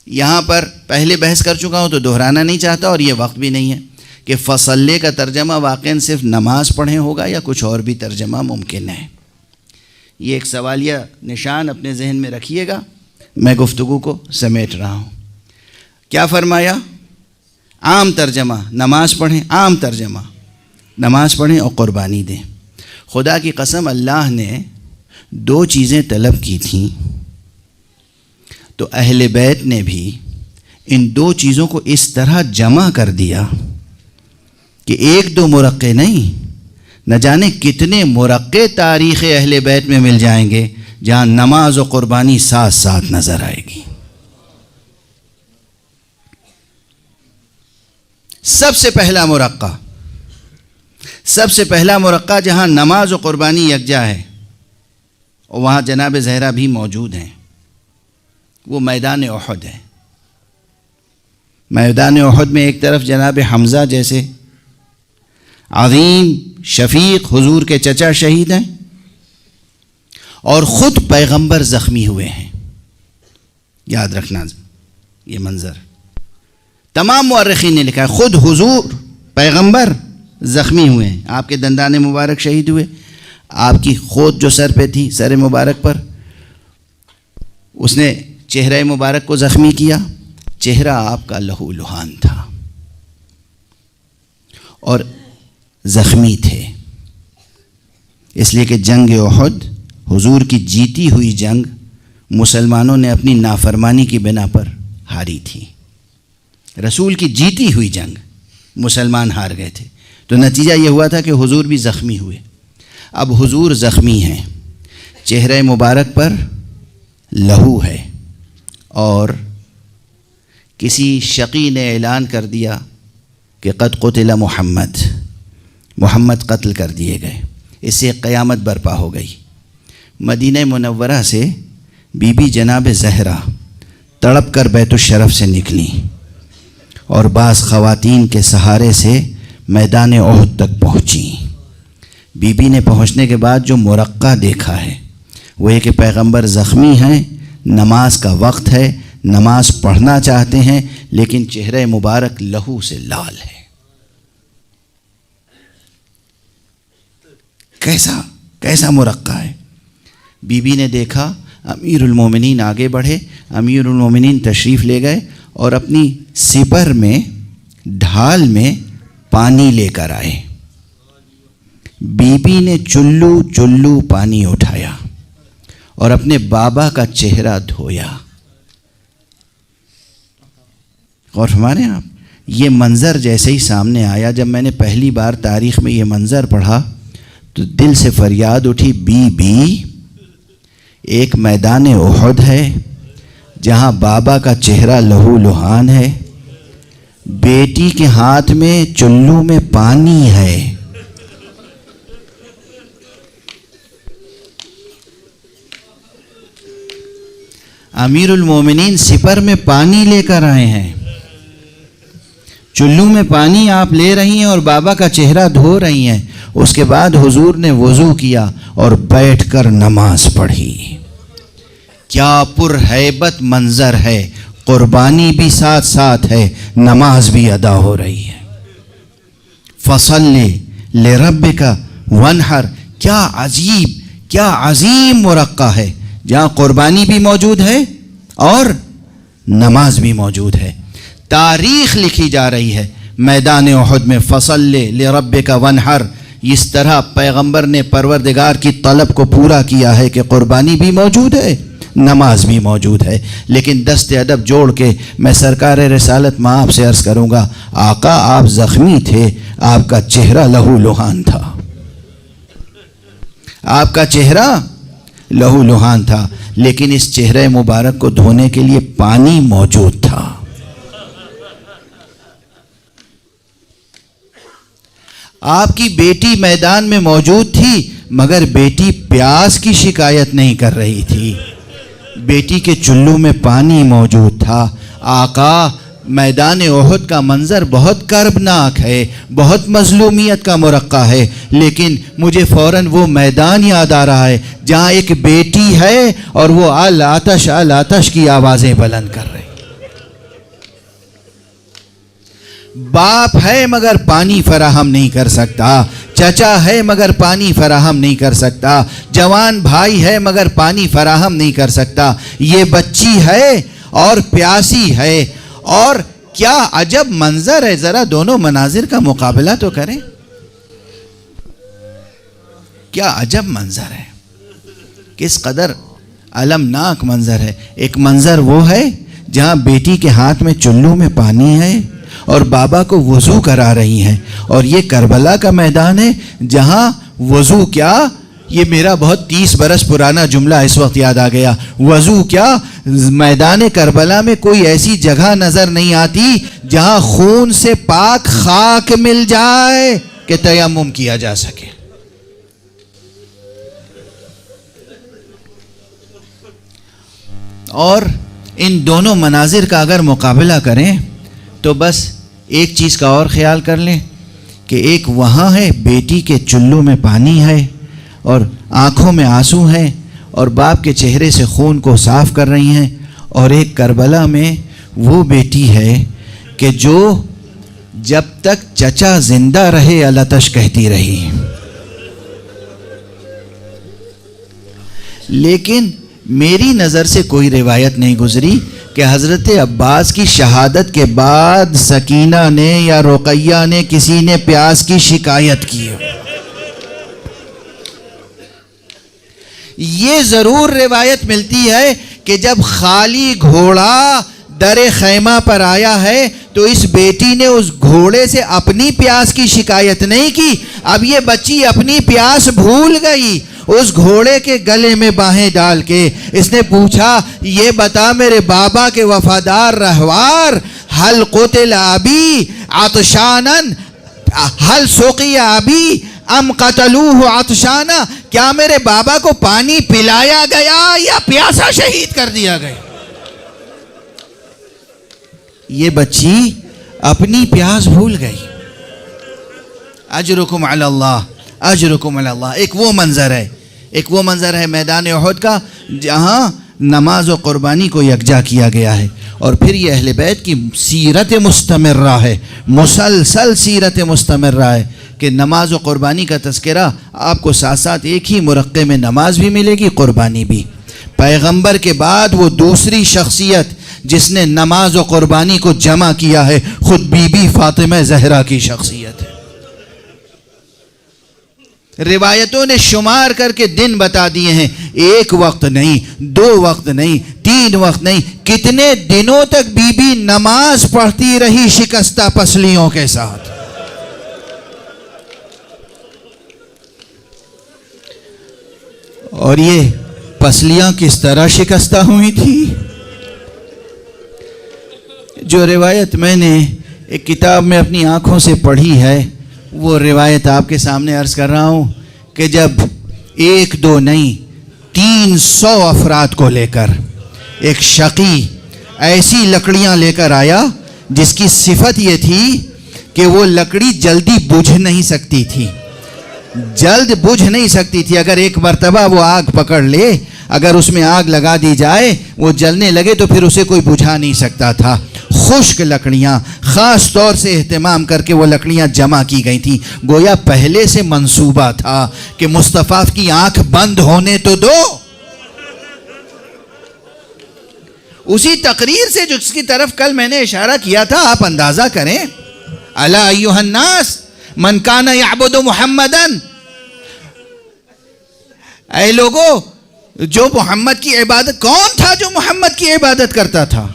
یہاں پر پہلے بحث کر چکا ہوں تو دہرانا نہیں چاہتا، اور یہ وقت بھی نہیں ہے کہ فصلے کا ترجمہ واقعاً صرف نماز پڑھیں ہوگا یا کچھ اور بھی ترجمہ ممکن ہے۔ یہ ایک سوالیہ نشان اپنے ذہن میں رکھیے گا، میں گفتگو کو سمیٹ رہا ہوں۔ کیا فرمایا؟ عام ترجمہ نماز پڑھیں، عام ترجمہ نماز پڑھیں اور قربانی دیں۔ خدا کی قسم اللہ نے 2 چیزیں طلب کی تھیں، تو اہل بیت نے بھی ان 2 چیزوں کو اس طرح جمع کر دیا کہ 1-2 مرقع نہیں، نہ جانے کتنے مرقع تاریخ اہل بیت میں مل جائیں گے جہاں نماز و قربانی ساتھ ساتھ نظر آئے گی۔ سب سے پہلا مرقع جہاں نماز و قربانی یکجا ہے، اور وہاں جناب زہرا بھی موجود ہیں، وہ میدان احد ہے۔ میدان احد میں ایک طرف جناب حمزہ جیسے عظیم شفیق حضور کے چچا شہید ہیں، اور خود پیغمبر زخمی ہوئے ہیں۔ یاد رکھنا یہ منظر، تمام مورخین نے لکھا ہے، خود حضور پیغمبر زخمی ہوئے ہیں، آپ کے دندان مبارک شہید ہوئے، آپ کی خود جو سر پہ تھی، سر مبارک پر، اس نے چہرہ مبارک کو زخمی کیا، چہرہ آپ کا لہو لہان تھا اور زخمی تھے، اس لیے کہ جنگ احد حضور کی جیتی ہوئی جنگ مسلمانوں نے اپنی نافرمانی کی بنا پر ہاری تھی۔ رسول کی جیتی ہوئی جنگ مسلمان ہار گئے تھے، تو نتیجہ یہ ہوا تھا کہ حضور بھی زخمی ہوئے۔ اب حضور زخمی ہیں، چہرہ مبارک پر لہو ہے، اور کسی شقی نے اعلان کر دیا کہ قد قتل محمد قتل کر دیے گئے۔ اس سے قیامت برپا ہو گئی۔ مدینہ منورہ سے بی بی جناب زہرا تڑپ کر بیت الشرف سے نکلی، اور بعض خواتین کے سہارے سے میدان احد تک پہنچی۔ بی بی نے پہنچنے کے بعد جو مرقع دیکھا ہے وہ یہ کہ پیغمبر زخمی ہیں، نماز کا وقت ہے، نماز پڑھنا چاہتے ہیں، لیکن چہرہ مبارک لہو سے لال ہے۔ کیسا مرقع ہے؟ بی بی نے دیکھا، امیر المومنین آگے بڑھے، امیر المومنین تشریف لے گئے اور اپنی سپر میں ڈھال میں پانی لے کر آئے۔ بی بی نے چلو پانی اٹھایا اور اپنے بابا کا چہرہ دھویا۔ غور فرمائیں آپ، یہ منظر جیسے ہی سامنے آیا، جب میں نے پہلی بار تاریخ میں یہ منظر پڑھا تو دل سے فریاد اٹھی، بی بی ایک میدان احد ہے جہاں بابا کا چہرہ لہو لہان ہے، بیٹی کے ہاتھ میں چلو میں پانی ہے۔ امیر المومنین سپر میں پانی لے کر آئے ہیں، چلو میں پانی آپ لے رہی ہیں اور بابا کا چہرہ دھو رہی ہیں۔ اس کے بعد حضور نے وضو کیا اور بیٹھ کر نماز پڑھی۔ کیا پرہیبت منظر ہے، قربانی بھی ساتھ ساتھ ہے، نماز بھی ادا ہو رہی ہے۔ فصلی لربک وانحر، کیا عجیب، کیا عظیم مرقع ہے، جہاں قربانی بھی موجود ہے اور نماز بھی موجود ہے۔ تاریخ لکھی جا رہی ہے میدان احد میں، فصلی لربک وانحر، اس طرح پیغمبر نے پروردگار کی طلب کو پورا کیا ہے کہ قربانی بھی موجود ہے، نماز بھی موجود ہے۔ لیکن دست ادب جوڑ کے میں سرکار رسالت میں آپ سے عرض کروں گا، آقا آپ زخمی تھے، آپ کا چہرہ لہو لہان تھا، آپ کا چہرہ لہو لہان تھا، لیکن اس چہرہ مبارک کو دھونے کے لیے پانی موجود تھا۔ آپ کی بیٹی میدان میں موجود تھی، مگر بیٹی پیاس کی شکایت نہیں کر رہی تھی، بیٹی کے چلو میں پانی موجود تھا۔ آقا میدان احد کا منظر بہت کربناک ہے، بہت مظلومیت کا مرقع ہے، لیکن مجھے فوراً وہ میدان یاد آ رہا ہے جہاں ایک بیٹی ہے اور وہ الآتش الآتش کی آوازیں بلند کر رہی۔ باپ ہے مگر پانی فراہم نہیں کر سکتا، چچا ہے مگر پانی فراہم نہیں کر سکتا، جوان بھائی ہے مگر پانی فراہم نہیں کر سکتا، یہ بچی ہے اور پیاسی ہے، اور کیا عجب منظر ہے، ذرا دونوں مناظر کا مقابلہ تو کریں، کیا عجب منظر ہے، کس قدر المناک منظر ہے۔ ایک منظر وہ ہے جہاں بیٹی کے ہاتھ میں چلو میں پانی ہے اور بابا کو وضو کرا رہی ہیں، اور یہ کربلا کا میدان ہے جہاں وضو کیا، یہ میرا بہت 30 برس پرانا جملہ اس وقت یاد آ گیا، وضو کیا، میدان کربلا میں کوئی ایسی جگہ نظر نہیں آتی جہاں خون سے پاک خاک مل جائے کہ تیمم کیا جا سکے۔ اور ان دونوں مناظر کا اگر مقابلہ کریں تو بس ایک چیز کا اور خیال کر لیں کہ ایک وہاں ہے بیٹی کے چلو میں پانی ہے اور آنکھوں میں آنسو ہیں اور باپ کے چہرے سے خون کو صاف کر رہی ہیں، اور ایک کربلا میں وہ بیٹی ہے کہ جو جب تک چچا زندہ رہے التش کہتی رہی۔ لیکن میری نظر سے کوئی روایت نہیں گزری کہ حضرت عباس کی شہادت کے بعد سکینہ نے یا رقیہ نے کسی نے پیاس کی شکایت کی۔ یہ ضرور روایت ملتی ہے کہ جب خالی گھوڑا در خیمہ پر آیا ہے تو اس بیٹی نے اس گھوڑے سے اپنی پیاس کی شکایت نہیں کی، اب یہ بچی اپنی پیاس بھول گئی، اس گھوڑے کے گلے میں باہیں ڈال کے اس نے پوچھا، یہ بتا میرے بابا کے وفادار رہوار، حل قتل ابی عطشانا حل سقی ابی ام قتلوہ عطشانا، کیا میرے بابا کو پانی پلایا گیا یا پیاسا شہید کر دیا گیا؟ یہ بچی اپنی پیاس بھول گئی۔ اجرکم علی اللہ، اجرکم علی اللہ۔ ایک وہ منظر ہے میدان احد کا جہاں نماز و قربانی کو یکجا کیا گیا ہے، اور پھر یہ اہل بیت کی سیرت مستمرہ ہے، مسلسل سیرت مستمرہ ہے کہ نماز و قربانی کا تذکرہ آپ کو ساتھ ساتھ ایک ہی مرقع میں نماز بھی ملے گی، قربانی بھی۔ پیغمبر کے بعد وہ دوسری شخصیت جس نے نماز و قربانی کو جمع کیا ہے خود بی بی فاطمہ زہرا کی شخصیت ہے۔ روایتوں نے شمار کر کے دن بتا دیے ہیں، ایک وقت نہیں، 2 وقت نہیں، 3 وقت نہیں، کتنے دنوں تک بی بی نماز پڑھتی رہی شکستہ پسلیوں کے ساتھ۔ اور یہ پسلیاں کس طرح شکستہ ہوئی تھی؟ جو روایت میں نے ایک کتاب میں اپنی آنکھوں سے پڑھی ہے وہ روایت آپ کے سامنے عرض کر رہا ہوں کہ جب 1-2 نہیں 300 افراد کو لے کر ایک شقی ایسی لکڑیاں لے کر آیا جس کی صفت یہ تھی کہ وہ لکڑی جلدی بجھ نہیں سکتی تھی، اگر ایک مرتبہ وہ آگ پکڑ لے، اگر اس میں آگ لگا دی جائے وہ جلنے لگے تو پھر اسے کوئی بجھا نہیں سکتا تھا۔ خشک لکڑیاں خاص طور سے اہتمام کر کے وہ لکڑیاں جمع کی گئی تھیں، گویا پہلے سے منصوبہ تھا کہ مصطفیٰ کی آنکھ بند ہونے تو دو۔ اسی تقریر سے جس کی طرف کل میں نے اشارہ کیا تھا آپ اندازہ کریں، الا ایھا الناس من کان یعبد محمدا، اے لوگو جو محمد کی عبادت، کون تھا جو محمد کی عبادت کرتا تھا؟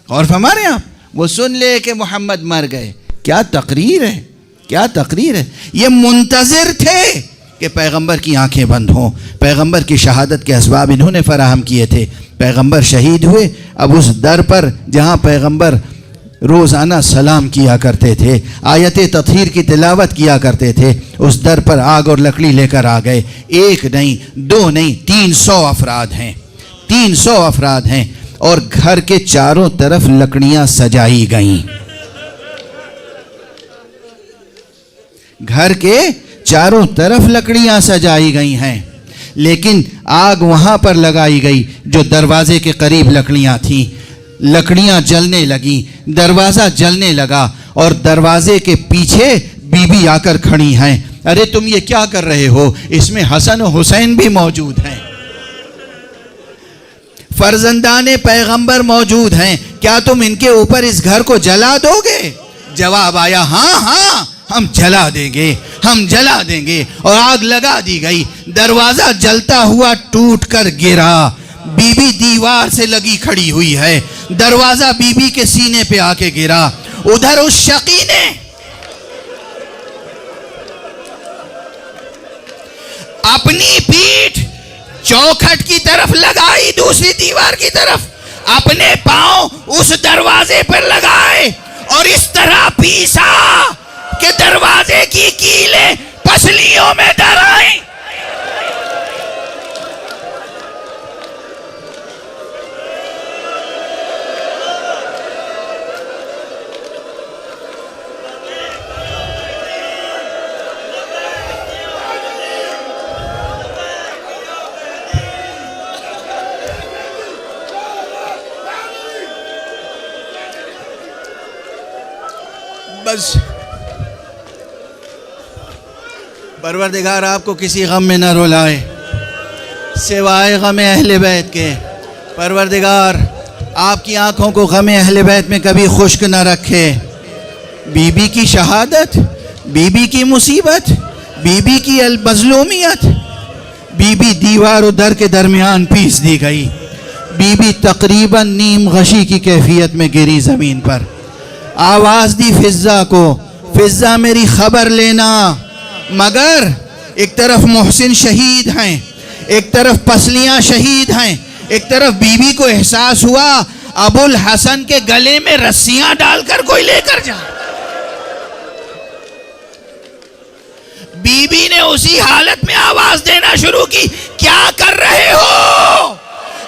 اور ہمارے یہاں وہ سن لے کہ محمد مر گئے، کیا تقریر ہے، کیا تقریر ہے۔ یہ منتظر تھے کہ پیغمبر کی آنکھیں بند ہوں، پیغمبر کی شہادت کے اسباب انہوں نے فراہم کیے تھے، پیغمبر شہید ہوئے، اب اس در پر جہاں پیغمبر روزانہ سلام کیا کرتے تھے، آیت تطہیر کی تلاوت کیا کرتے تھے، اس در پر آگ اور لکڑی لے کر آ گئے۔ 1 نہیں 2 نہیں 300 افراد ہیں، 300 افراد ہیں، اور گھر کے چاروں طرف لکڑیاں سجائی گئیں، گھر کے چاروں طرف لکڑیاں سجائی گئی ہیں، لیکن آگ وہاں پر لگائی گئی جو دروازے کے قریب لکڑیاں تھیں۔ لکڑیاں جلنے لگیں، دروازہ جلنے لگا اور دروازے کے پیچھے بی بی آ کر کھڑی ہیں. ارے تم یہ کیا کر رہے ہو؟ اس میں حسن و حسین بھی موجود ہیں، فرزندان پیغمبر موجود ہیں، کیا تم ان کے اوپر اس گھر کو جلا دو گے؟ جواب آیا ہاں ہاں ہم جلا دیں گے، ہم جلا دیں گے. اور آگ لگا دی گئی، دروازہ جلتا ہوا ٹوٹ کر گرا. بی بی دیوار سے لگی کھڑی ہوئی ہے، دروازہ بی بی کے سینے پہ آ کے گرا. ادھر اس شقی نے اپنی پیٹھ چوکھٹ کی طرف لگائی، دوسری دیوار کی طرف، اپنے پاؤں اس دروازے پر لگائے اور اس طرح پیسا کہ دروازے کی کیلیں پسلیوں میں در آئیں. بس پروردگار آپ کو کسی غم میں نہ رلائے سوائے غم اہل بیت کے. پروردگار آپ کی آنکھوں کو غم اہل بیت میں کبھی خشک نہ رکھے. بی بی کی شہادت، بی بی کی مصیبت، بی بی کی مظلومیت، بی بی دیوار و در کے درمیان پیس دی گئی. بی بی تقریباً نیم غشی کی کیفیت میں گری زمین پر. آواز دی فضا کو، فضا میری خبر لینا. مگر ایک طرف محسن شہید ہیں، ایک طرف پسلیاں شہید ہیں، ایک طرف بی بی کو احساس ہوا ابو الحسن کے گلے میں رسیاں ڈال کر کوئی لے کر جا. بی بی نے اسی حالت میں آواز دینا شروع کی، کیا کر رہے ہو؟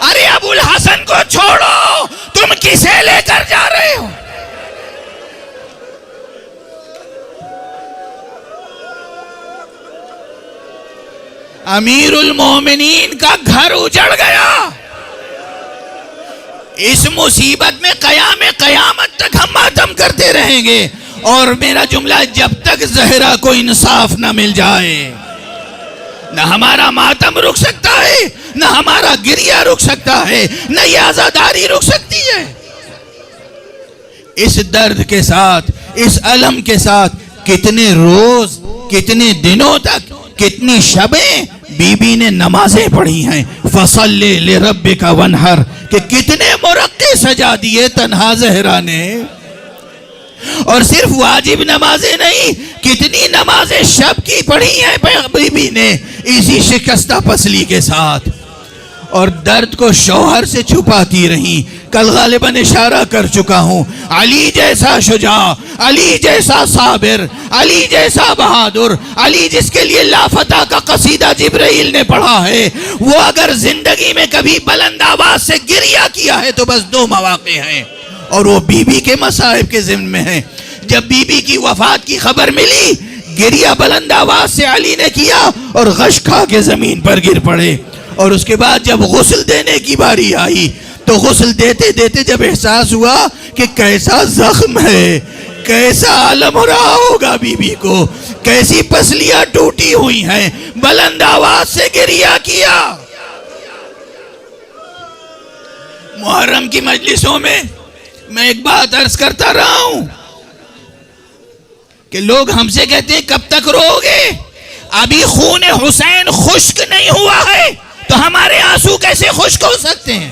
ارے ابو الحسن کو چھوڑو، تم کسے لے کر جا رہے ہو؟ امیر المومنین کا گھر اجڑ گیا. اس مصیبت میں قیامت تک ہم ماتم کرتے رہیں گے. اور میرا جملہ، جب تک زہرا کو انصاف نہ مل جائے نہ ہمارا ماتم رک سکتا ہے، نہ ہمارا گریہ رک سکتا ہے، نہ یہ عزاداری رک سکتی ہے. اس درد کے ساتھ، اس علم کے ساتھ کتنے روز، کتنے دنوں تک، کتنی شبیں بی بی نے نمازیں پڑھی ہیں. فَصَلِّ لِرَبِّكَ وَانْحَرْ کہ کتنے مرقع سجا دیے تنہا زہرا نے. اور صرف واجب نمازیں نہیں، کتنی نمازیں شب کی پڑھی ہیں بی بی نے اسی شکستہ پسلی کے ساتھ. اور درد کو شوہر سے چھپاتی رہیں. کل غالباً اشارہ کر چکا ہوں، علی جیسا شجاع، علی جیسا صابر، علی جیسا بہادر، علی جس کے لیے لافتہ کا قصیدہ جبرائیل نے پڑھا ہے، وہ اگر زندگی میں کبھی بلند آواز سے گریہ کیا ہے تو بس 2 مواقع ہیں، اور وہ بی بی کے مصائب کے ضمن میں ہیں. جب بی بی کی وفات کی خبر ملی، گریہ بلند آواز سے علی نے کیا اور غش کھا کے زمین پر گر پڑے. اور اس کے بعد جب غسل دینے کی باری آئی تو غسل دیتے دیتے جب احساس ہوا کہ کیسا زخم ہے، کیسا علم ہو رہا ہوگا بی بی کو، کیسی پسلیاں ٹوٹی ہوئی ہیں، بلند آواز سے گریہ کیا. محرم کی مجلسوں میں میں ایک بات عرض کرتا رہا ہوں کہ لوگ ہم سے کہتے ہیں کب تک رو گے؟ ابھی خون حسین خشک نہیں ہوا ہے تو ہمارے آنسو کیسے خشک ہو سکتے ہیں؟